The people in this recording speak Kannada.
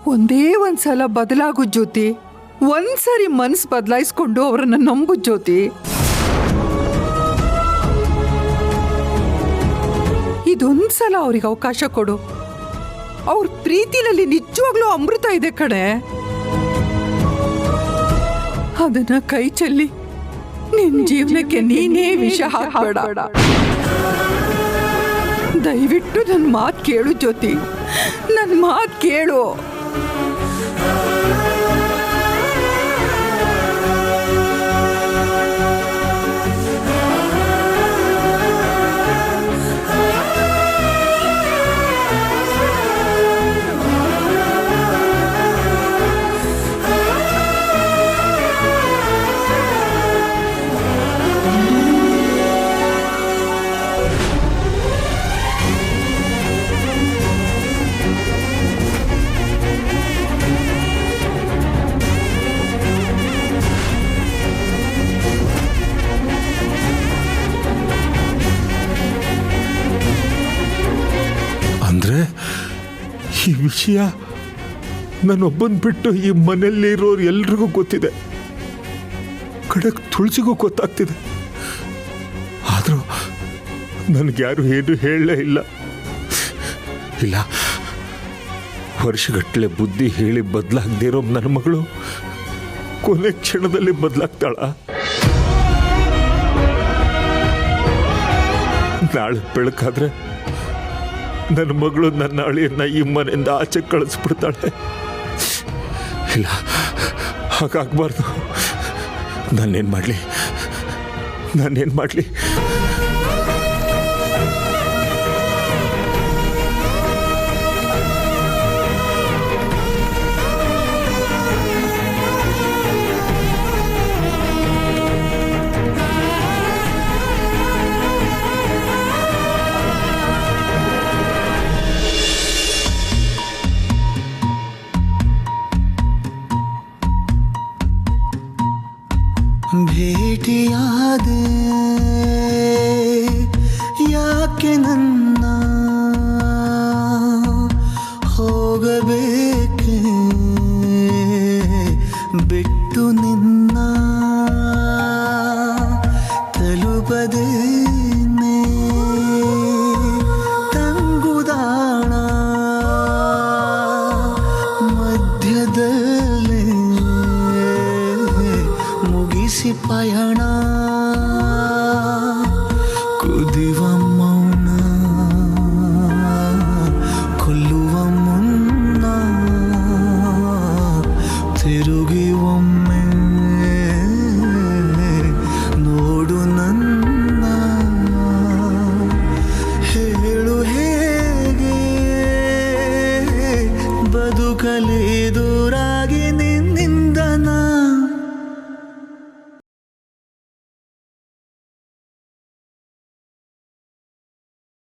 ಒಂದೇ ಒಂದ್ಸಲ ಬದಲಾಗು ಜ್ಯೋತಿ. ಒಂದ್ಸರಿ ಮನ್ಸು ಬದಲಾಯಿಸ್ಕೊಂಡು ಅವರನ್ನ ನಂಬು ಜ್ಯೋತಿ. ಇದೊಂದ್ಸಲ ಅವ್ರಿಗೆ ಅವಕಾಶ ಕೊಡು. ಅವ್ರ ಪ್ರೀತಿನಲ್ಲಿ ನಿಜವಾಗ್ಲೂ ಅಮೃತ ಇದೆ ಕಣೆ. ಅದನ್ನ ಕೈ ಚೆಲ್ಲಿ ನಿನ್ ಜೀವನಕ್ಕೆ ನೀನೇ ವಿಷ ಹಾಕಬೇಡ. ದಯವಿಟ್ಟು ನನ್ನ ಮಾತು ಕೇಳು ಜ್ಯೋತಿ, ನನ್ನ ಮಾತು ಕೇಳು. ಅಂದರೆ ಈ ವಿಷಯ ನಾನೊಬ್ಬನ್ ಬಿಟ್ಟು ಈ ಮನೆಯಲ್ಲಿರೋರು ಎಲ್ರಿಗೂ ಗೊತ್ತಿದೆ. ಕಡೆಗೆ ತುಳಸಿಗೂ ಗೊತ್ತಾಗ್ತಿದೆ. ಆದರೂ ನನಗ್ಯಾರು ಏನು ಹೇಳಲೇ ಇಲ್ಲ. ಇಲ್ಲ, ವರ್ಷಗಟ್ಟಲೆ ಬುದ್ಧಿ ಹೇಳಿ ಬದಲಾಗದಿರೋ ನನ್ನ ಮಗಳು ಕೊನೆ ಕ್ಷಣದಲ್ಲಿ ಬದಲಾಗ್ತಾಳ? ನಾಳೆ ಬೆಳಕಾದ್ರೆ ನನ್ನ ಮಗಳು ನನ್ನ ಅಳಿಯನ್ನ ಈ ಮನೆಯಿಂದ ಆಚೆ ಕಳಿಸ್ಬಿಡ್ತಾಳೆ. ಇಲ್ಲ, ಹಾಗಾಗಬಾರ್ದು. ನಾನೇನು ಮಾಡಲಿ? ಭೇಟಿಯಾದೆ ಯಾಕೆ ನನ್ನ ಹೋಗಬೇಕೆ ಬಿಟ್ಟು ನಿನ್ನ ತಲುಪದೇನೆ ತಂಗುದಾಣ ಮಧ್ಯದಲ್ಲೇ ಮುಗಿಸಿ ಪಯಣ ಕುದಿವ ಮೌನ ಕೊಲ್ಲುವ ಮುನ್ನ ತಿರುಗಿ ಒಮ್ಮೆ ನೋಡು ನನ್ನ. ಹೇಳು ಹೇಗೆ ಬದುಕಲೇ